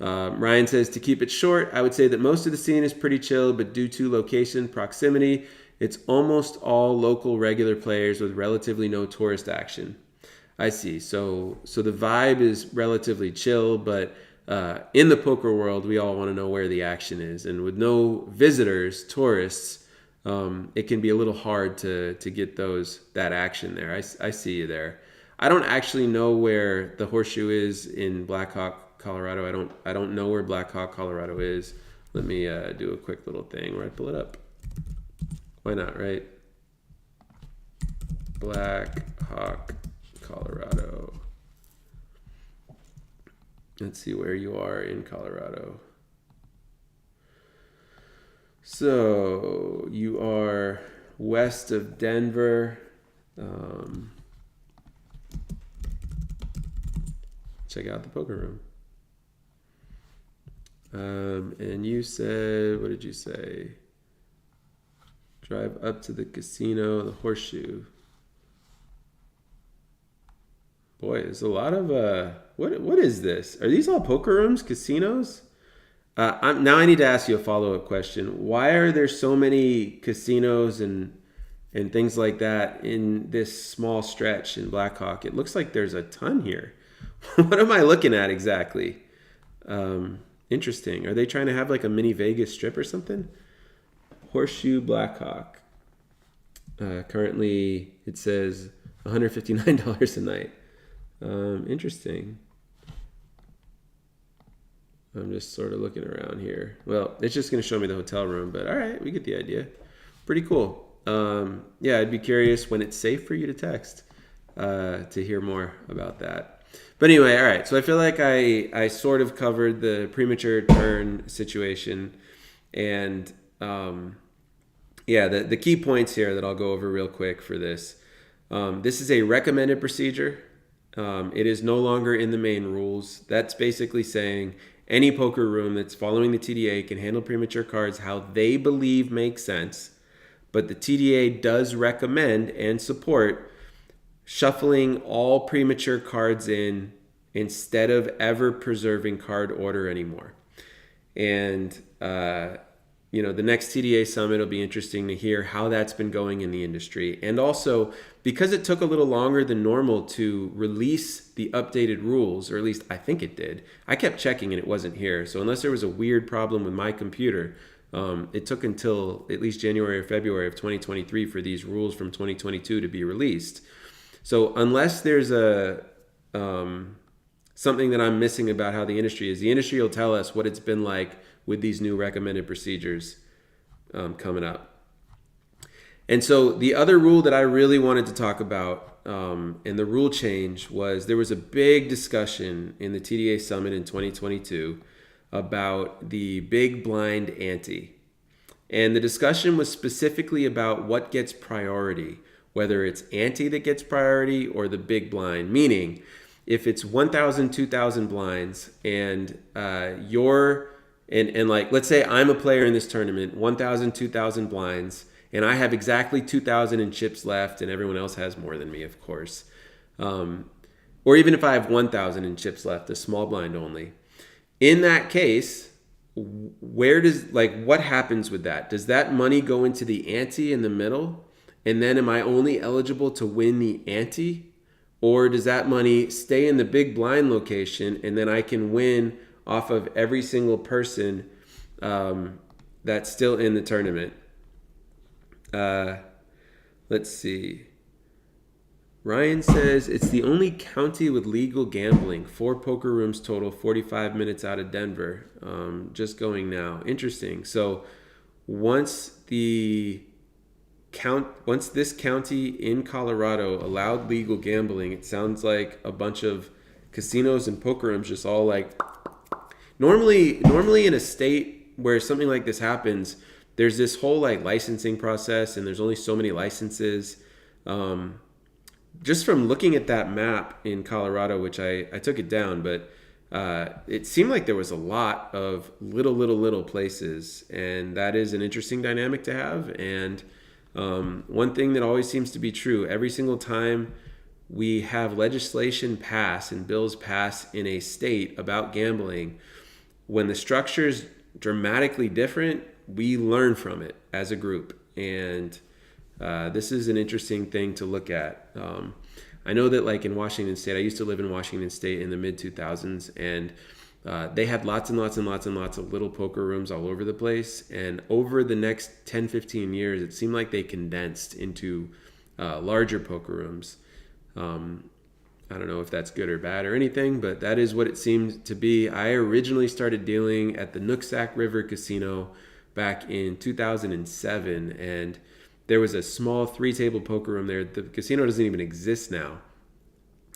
Ryan says, to keep it short, I would say that most of the scene is pretty chill, but due to location, proximity, it's almost all local regular players with relatively no tourist action. I see. So the vibe is relatively chill, but in the poker world, we all want to know where the action is. And with no visitors, tourists, it can be a little hard to get that action there. I see you there. I don't actually know where the horseshoe is in Black Hawk, Colorado. I don't know where Black Hawk, Colorado is. Let me do a quick little thing where I pull it up. Why not, right? Black Hawk, Colorado. Let's see where you are in Colorado. So you are west of Denver. Check out the poker room. And you said, what did you say? Drive up to the casino, the horseshoe. Boy, there's a lot of, what is this? Are these all poker rooms, casinos? Now I need to ask you a follow-up question. Why are there so many casinos and things like that in this small stretch in Black Hawk? It looks like there's a ton here. What am I looking at exactly? Interesting. Are they trying to have like a mini Vegas strip or something? Horseshoe Black Hawk. Currently, it says $159 a night. Interesting. I'm just sort of looking around here. Well, it's just going to show me the hotel room, but all right, we get the idea. Pretty cool. Yeah, I'd be curious when it's safe for you to text to hear more about that. But anyway, all right. So I feel like I sort of covered the premature turn situation. And the key points here that I'll go over real quick for this. This is a recommended procedure. It is no longer in the main rules. That's basically saying any poker room that's following the TDA can handle premature cards how they believe makes sense. But the TDA does recommend and support shuffling all premature cards in instead of ever preserving card order anymore. And, the next TDA Summit will be interesting to hear how that's been going in the industry. And also, because it took a little longer than normal to release the updated rules, or at least I think it did. I kept checking and it wasn't here. So unless there was a weird problem with my computer, it took until at least January or February of 2023 for these rules from 2022 to be released. So unless there's a something that I'm missing about how the industry is, the industry will tell us what it's been like with these new recommended procedures coming up. And so the other rule that I really wanted to talk about and the rule change was there was a big discussion in the TDA Summit in 2022 about the big blind ante. And the discussion was specifically about what gets priority, whether it's ante that gets priority or the big blind, meaning if it's 1,000, 2,000 blinds and and like, let's say I'm a player in this tournament, 1,000, 2,000 blinds, and I have exactly 2,000 in chips left, and everyone else has more than me, of course. Or even if I have 1,000 in chips left, a small blind only. In that case, what happens with that? Does that money go into the ante in the middle? And then am I only eligible to win the ante? Or does that money stay in the big blind location and then I can win off of every single person that's still in the tournament? Let's see. Ryan says it's the only county with legal gambling. 4 poker rooms total, 45 minutes out of Denver. Just going now. Interesting. So once this county in Colorado allowed legal gambling, it sounds like a bunch of casinos and poker rooms just all like normally in a state where something like this happens, there's this whole like licensing process and there's only so many licenses. Just from looking at that map in Colorado, which I took it down, but it seemed like there was a lot of little places, and that is an interesting dynamic to have. And one thing that always seems to be true, every single time we have legislation pass and bills pass in a state about gambling, when the structure is dramatically different, we learn from it as a group. And this is an interesting thing to look at. I know that like in Washington State, I used to live in Washington State in the mid 2000s, and they had lots and lots of little poker rooms all over the place. And over the next 10, 15 years, it seemed like they condensed into larger poker rooms. I don't know if that's good or bad or anything, but that is what it seemed to be. I originally started dealing at the Nooksack River Casino back in 2007, and there was a small 3-table poker room there. The casino doesn't even exist now.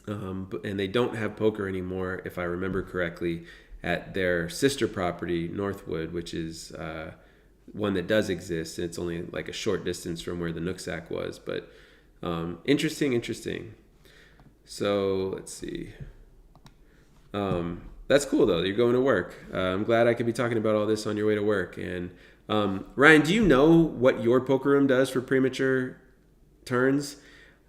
And they don't have poker anymore, if I remember correctly, at their sister property, Northwood, which is one that does exist. And it's only like a short distance from where the Nooksack was. But interesting. So let's see. That's cool, though. You're going to work. I'm glad I could be talking about all this on your way to work. And Ryan, do you know what your poker room does for premature turns?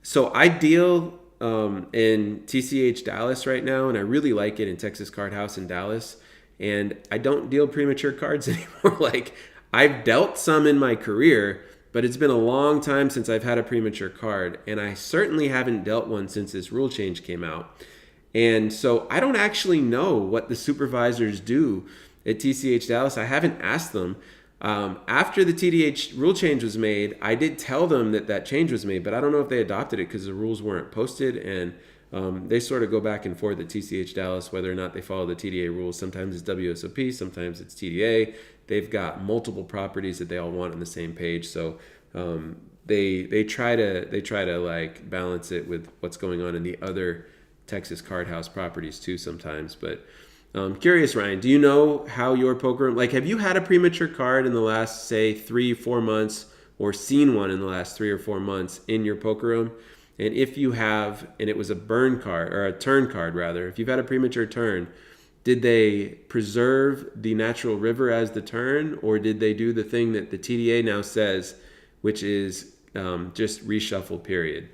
So I deal in TCH Dallas right now, and I really like it in Texas Card House in Dallas. And I don't deal premature cards anymore. Like, I've dealt some in my career, but it's been a long time since I've had a premature card. And I certainly haven't dealt one since this rule change came out. And so I don't actually know what the supervisors do at TCH Dallas. I haven't asked them. After the TDH rule change was made, I did tell them that change was made, but I don't know if they adopted it because the rules weren't posted, and they sort of go back and forth at TCH Dallas whether or not they follow the TDA rules. Sometimes it's WSOP, sometimes it's TDA. They've got multiple properties that they all want on the same page, so they try to like balance it with what's going on in the other Texas Card House properties too sometimes. But I'm curious, Ryan, do you know how your poker room, like, have you had a premature card in the last, say, 3-4 months, or seen one in the last 3 or 4 months in your poker room? And if you have, and it was a burn card, or a turn card rather, if you've had a premature turn, did they preserve the natural river as the turn, or did they do the thing that the TDA now says, which is just reshuffle period?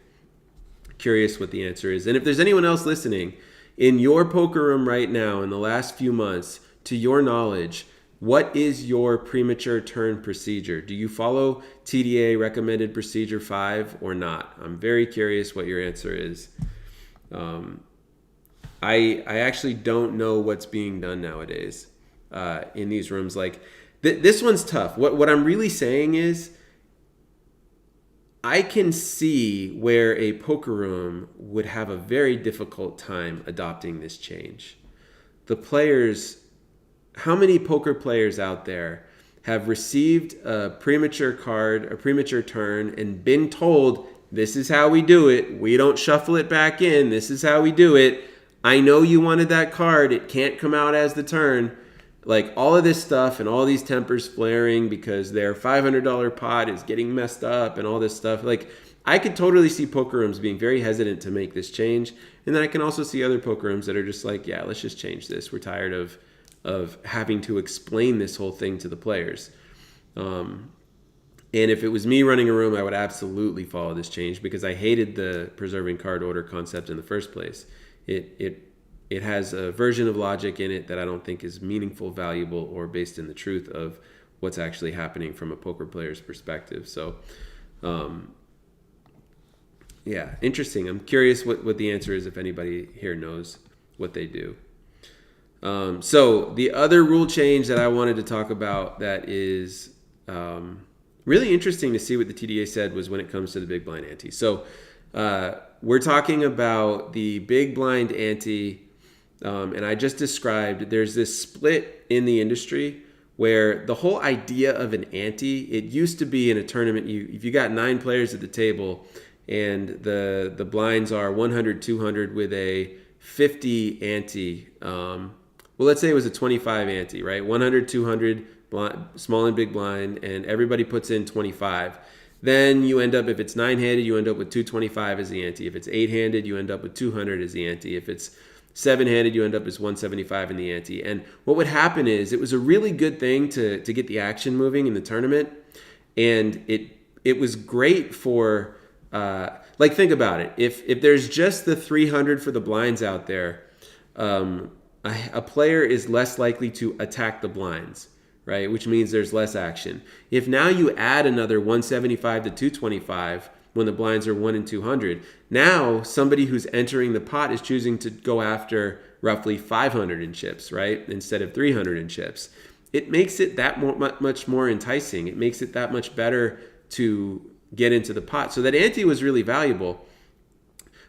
Curious what the answer is. And if there's anyone else listening, in your poker room right now, in the last few months, to your knowledge, what is your premature turn procedure? Do you follow TDA recommended procedure 5 or not? I'm very curious what your answer is. I actually don't know what's being done nowadays in these rooms. Like this one's tough. What I'm really saying is, I can see where a poker room would have a very difficult time adopting this change. The players, how many poker players out there have received a premature card, a premature turn, and been told, this is how we do it. We don't shuffle it back in. This is how we do it. I know you wanted that card. It can't come out as the turn. Like all of this stuff and all these tempers flaring because their $500 pot is getting messed up and all this stuff. Like I could totally see poker rooms being very hesitant to make this change. And then I can also see other poker rooms that are just like, yeah, let's just change this. We're tired of having to explain this whole thing to the players. And if it was me running a room, I would absolutely follow this change because I hated the preserving card order concept in the first place. It has a version of logic in it that I don't think is meaningful, valuable, or based in the truth of what's actually happening from a poker player's perspective. So, yeah, interesting. I'm curious what the answer is if anybody here knows what they do. So the other rule change that I wanted to talk about that is really interesting to see what the TDA said was when it comes to the big blind ante. So we're talking about the big blind ante. And I just described there's this split in the industry where the whole idea of an ante, it used to be in a tournament, if you got 9 players at the table and the blinds are 100, 200 with a 50 ante, well, let's say it was a 25 ante, right? 100, 200, small and big blind, and everybody puts in 25. Then you end up, if it's 9-handed, you end up with 225 as the ante. If it's 8-handed, you end up with 200 as the ante. If it's 7-handed, you end up as 175 in the ante. And what would happen is it was a really good thing to get the action moving in the tournament. And it was great for, like, think about it. If there's just the 300 for the blinds out there, a player is less likely to attack the blinds, right? Which means there's less action. If now you add another 175 to 225, when the blinds are 1 and 200. Now, somebody who's entering the pot is choosing to go after roughly 500 in chips, right? Instead of 300 in chips. It makes it that much more enticing. It makes it that much better to get into the pot. So that ante was really valuable.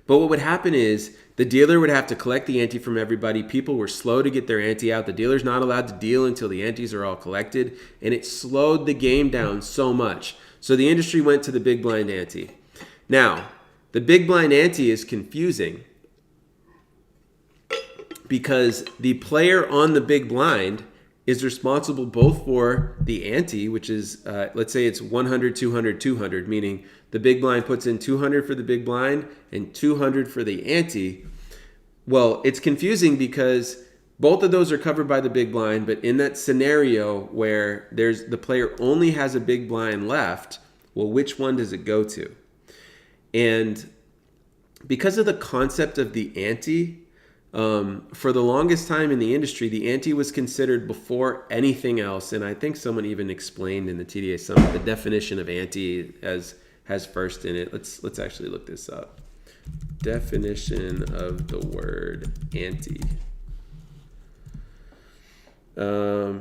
But what would happen is the dealer would have to collect the ante from everybody. People were slow to get their ante out. The dealer's not allowed to deal until the antes are all collected. And it slowed the game down so much. So the industry went to the big blind ante. Now, the big blind ante is confusing because the player on the big blind is responsible both for the ante, which is, let's say it's 100, 200, 200, meaning the big blind puts in 200 for the big blind and 200 for the ante. Well, it's confusing because both of those are covered by the big blind, but in that scenario where the player only has a big blind left, well, which one does it go to? And because of the concept of the ante, for the longest time in the industry, the ante was considered before anything else. And I think someone even explained in the TDA Summit the definition of ante has first in it. Let's actually look this up. Definition of the word ante. A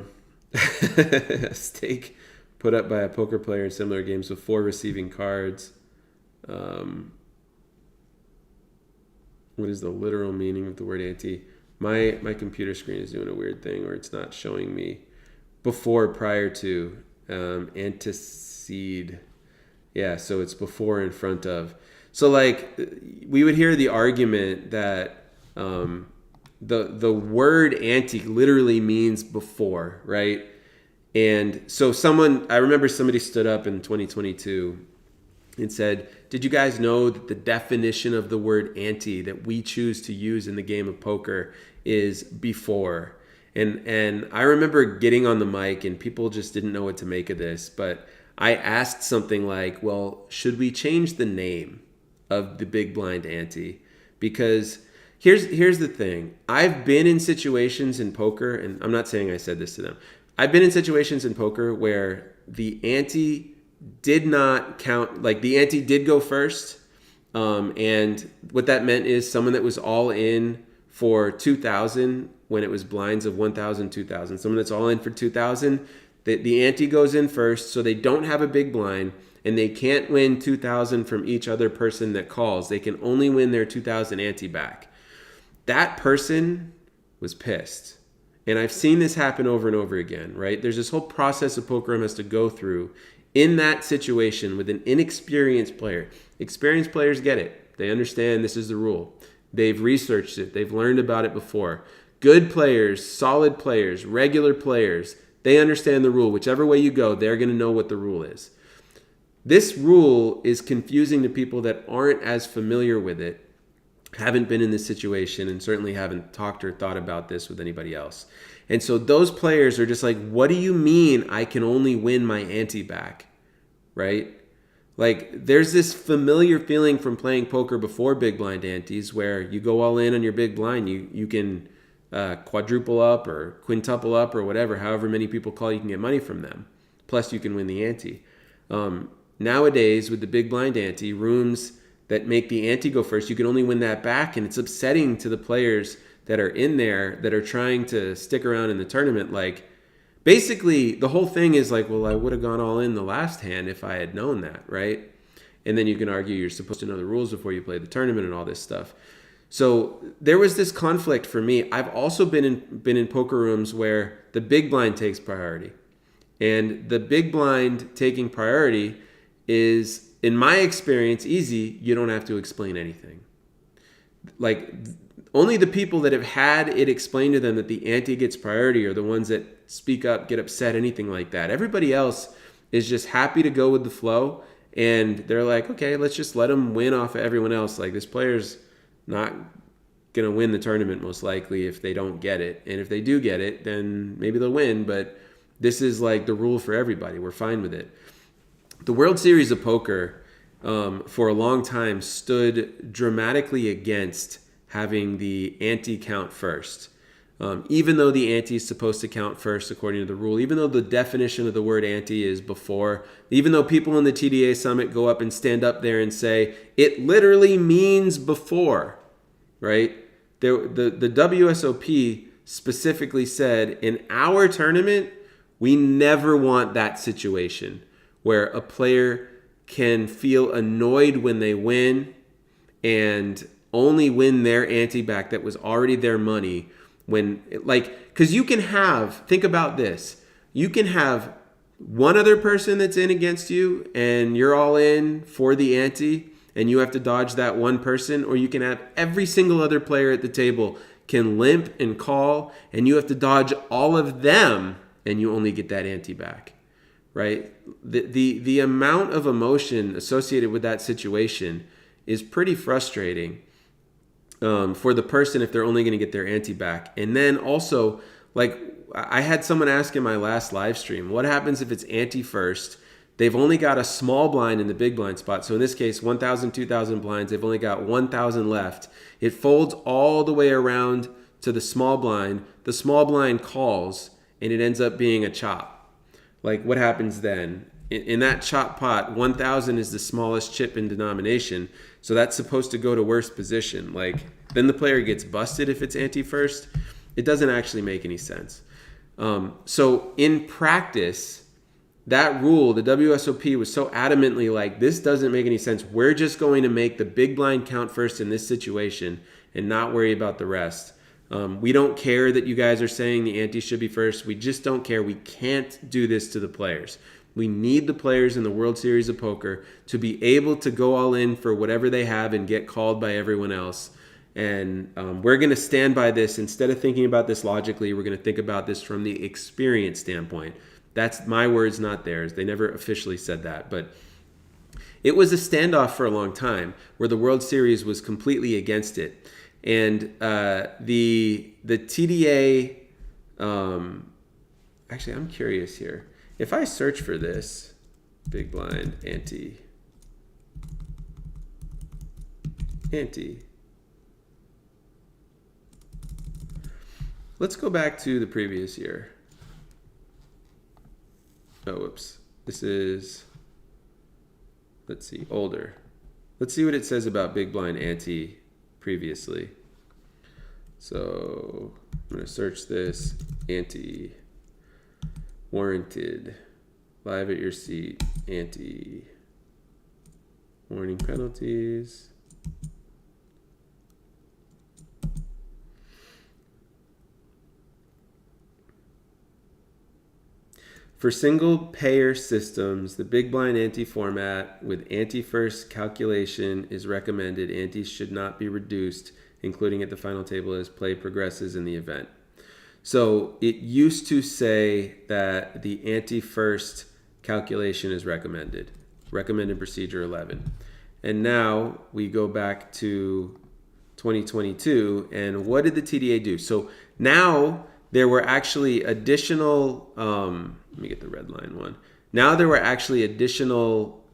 stake put up by a poker player in similar games before receiving cards. What is the literal meaning of the word ante? My computer screen is doing a weird thing where it's not showing me before, prior to, antecede. Yeah, so it's before, in front of. So like we would hear the argument that the word ante literally means before, right? And so I remember somebody stood up in 2022 and said, did you guys know that the definition of the word ante that we choose to use in the game of poker is before? And I remember getting on the mic and people just didn't know what to make of this, but I asked something like, well, should we change the name of the big blind ante? Because here's the thing. I've been in situations in poker, and I'm not saying I said this to them. I've been in situations in poker where the ante did not count, like the ante did go first. And what that meant is someone that was all in for 2,000 when it was blinds of 1,000, 2,000. Someone that's all in for 2,000, the ante goes in first, so they don't have a big blind. and they can't win 2,000 from each other person that calls. They can only win their 2,000 ante back. That person was pissed. And I've seen this happen over and over again, right? There's this whole process a poker room has to go through in that situation with an inexperienced player. Experienced players get it. They understand this is the rule. They've researched it. They've learned about it before. Good players, solid players, regular players, they understand the rule. Whichever way you go, they're going to know what the rule is. This rule is confusing to people that aren't as familiar with it, haven't been in this situation, and certainly haven't talked or thought about this with anybody else. And so those players are just like, what do you mean I can only win my ante back, right? Like, there's this familiar feeling from playing poker before big blind antes where you go all in on your big blind. You can quadruple up or quintuple up or whatever, however many people call, you can get money from them. Plus you can win the ante. Nowadays with the big blind ante, rooms that make the ante go first, you can only win that back, and it's upsetting to the players that are in there that are trying to stick around in the tournament. Like, basically the whole thing is like, well, I would have gone all in the last hand if I had known that, right? And then you can argue you're supposed to know the rules before you play the tournament and all this stuff. So there was this conflict for me. I've also been in poker rooms where the big blind takes priority. And the big blind taking priority is, in my experience, easy. You don't have to explain anything. Like, only the people that have had it explained to them that the ante gets priority are the ones that speak up, get upset, anything like that. Everybody else is just happy to go with the flow. And they're like, okay, let's just let them win off of everyone else. Like, this player's not going to win the tournament most likely if they don't get it. And if they do get it, then maybe they'll win. But this is like the rule for everybody. We're fine with it. The World Series of Poker for a long time stood dramatically against having the ante count first. Even though the ante is supposed to count first according to the rule, even though the definition of the word ante is before, even though people in the TDA Summit go up and stand up there and say, it literally means before, right? The WSOP specifically said, in our tournament, we never want that situation where a player can feel annoyed when they win and only win their ante back that was already their money. When, like, because you can have, think about this, you can have one other person that's in against you and you're all in for the ante and you have to dodge that one person, or you can have every single other player at the table can limp and call and you have to dodge all of them and you only get that ante back, right? The amount of emotion associated with that situation is pretty frustrating. For the person if they're only going to get their ante back. And then also, like, I had someone ask in my last live stream, what happens if it's ante first? They've only got a small blind in the big blind spot. So in this case, 1,000, 2,000 blinds. They've only got 1,000 left. It folds all the way around to the small blind. The small blind calls, and it ends up being a chop. Like, what happens then? In that chop pot, 1,000 is the smallest chip in denomination. So that's supposed to go to worst position. Like, then the player gets busted if it's ante first. It doesn't actually make any sense. So in practice, that rule, the WSOP was so adamantly like, this doesn't make any sense. We're just going to make the big blind count first in this situation and not worry about the rest. We don't care that you guys are saying the ante should be first. We just don't care. We can't do this to the players. We need the players in the World Series of Poker to be able to go all in for whatever they have and get called by everyone else. And we're going to stand by this. Instead of thinking about this logically, we're going to think about this from the experience standpoint. That's my words, not theirs. They never officially said that. But it was a standoff for a long time where the World Series was completely against it. And the TDA, actually, I'm curious here. If I search for this, big blind, ante, let's go back to the previous year. Oh, whoops. This is, let's see, older. Let's see what it says about big blind ante previously. So I'm going to search this, ante. Warranted, live at your seat, ante. Warning penalties. For single payer systems, the big blind ante format with ante first calculation is recommended. Ante should not be reduced, including at the final table as play progresses in the event. So it used to say that the ante first calculation is recommended procedure 11. And now we go back to 2022, and what did the TDA do? So now there were actually additional, let me get the red line one. Now there were actually additional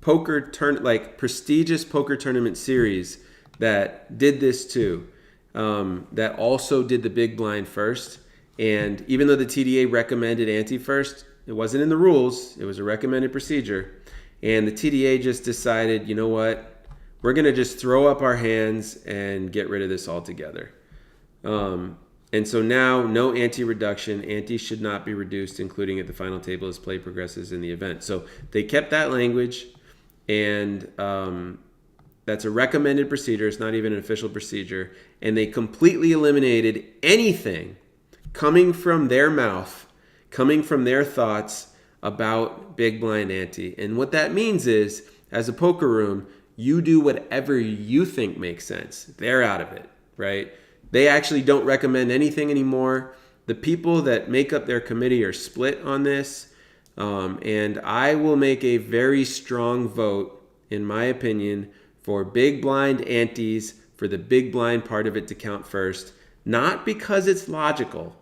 prestigious poker tournament series that did this too, that also did the big blind first. And even though the TDA recommended ante first, it wasn't in the rules, it was a recommended procedure. And the TDA just decided, you know what, we're going to just throw up our hands and get rid of this altogether. And so now, no ante reduction. Ante should not be reduced, including at the final table as play progresses in the event. So they kept that language, and that's a recommended procedure. It's not even an official procedure. And they completely eliminated anything coming from their mouth, coming from their thoughts about big blind ante. And what that means is, as a poker room, you do whatever you think makes sense. They're out of it, right? They actually don't recommend anything anymore. The people that make up their committee are split on this. And I will make a very strong vote, in my opinion, for big blind antes, for the big blind part of it to count first. Not because it's logical.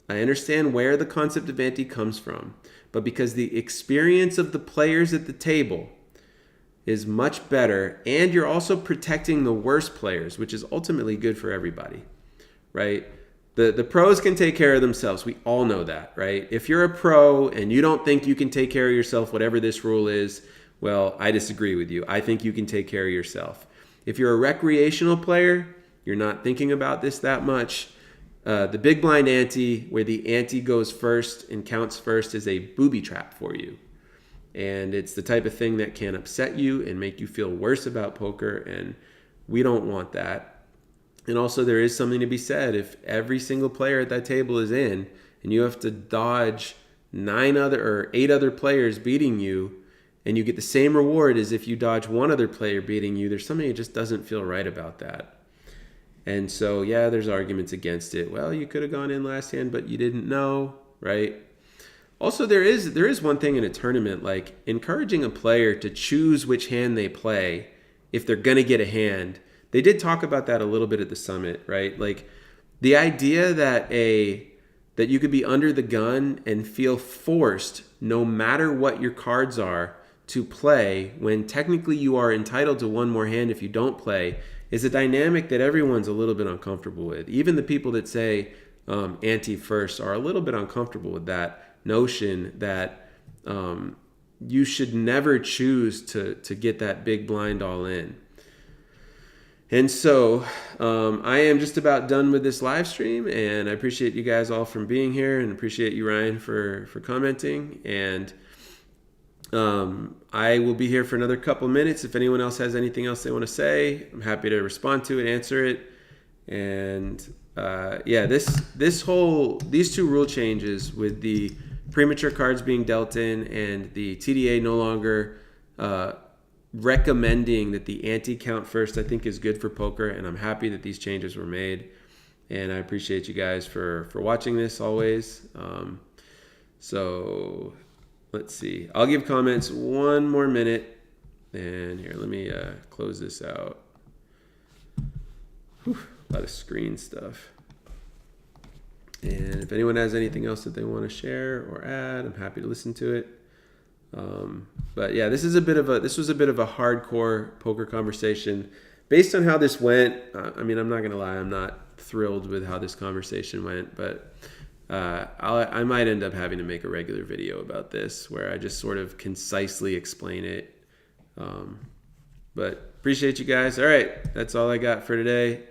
I understand where the concept of ante comes from. But because the experience of the players at the table is much better, and you're also protecting the worst players, which is ultimately good for everybody, right? The pros can take care of themselves. We all know that, right? If you're a pro and you don't think you can take care of yourself, whatever this rule is, well, I disagree with you. I think you can take care of yourself. If you're a recreational player, you're not thinking about this that much. The big blind ante, where the ante goes first and counts first, is a booby trap for you. And it's the type of thing that can upset you and make you feel worse about poker, and we don't want that. And also, there is something to be said. If every single player at that table is in, and you have to dodge 8 other players beating you, and you get the same reward as if you dodge one other player beating you, there's something that just doesn't feel right about that. And so, yeah, there's arguments against it. Well, you could have gone in last hand, but you didn't know, right? Also, there is one thing in a tournament, like encouraging a player to choose which hand they play if they're going to get a hand. They did talk about that a little bit at the summit, right? Like the idea that you could be under the gun and feel forced, no matter what your cards are, to play when technically you are entitled to one more hand if you don't play, is a dynamic that everyone's a little bit uncomfortable with. Even the people that say ante first are a little bit uncomfortable with that notion that you should never choose to get that big blind all in. And so I am just about done with this live stream, and I appreciate you guys all for being here, and appreciate you, Ryan, for commenting. And I will be here for another couple minutes. If anyone else has anything else they want to say, I'm happy to respond to it, answer it. And these two rule changes with the premature cards being dealt in and the TDA no longer recommending that the ante count first, I think is good for poker, and I'm happy that these changes were made. And I appreciate you guys for watching this always. So let's see. I'll give comments one more minute. And here, let me close this out. Whew, a lot of screen stuff. And if anyone has anything else that they want to share or add, I'm happy to listen to it. But yeah, this was a bit of a hardcore poker conversation. Based on how this went, I mean, I'm not going to lie, I'm not thrilled with how this conversation went, but I might end up having to make a regular video about this where I just sort of concisely explain it. But appreciate you guys. All right, that's all I got for today.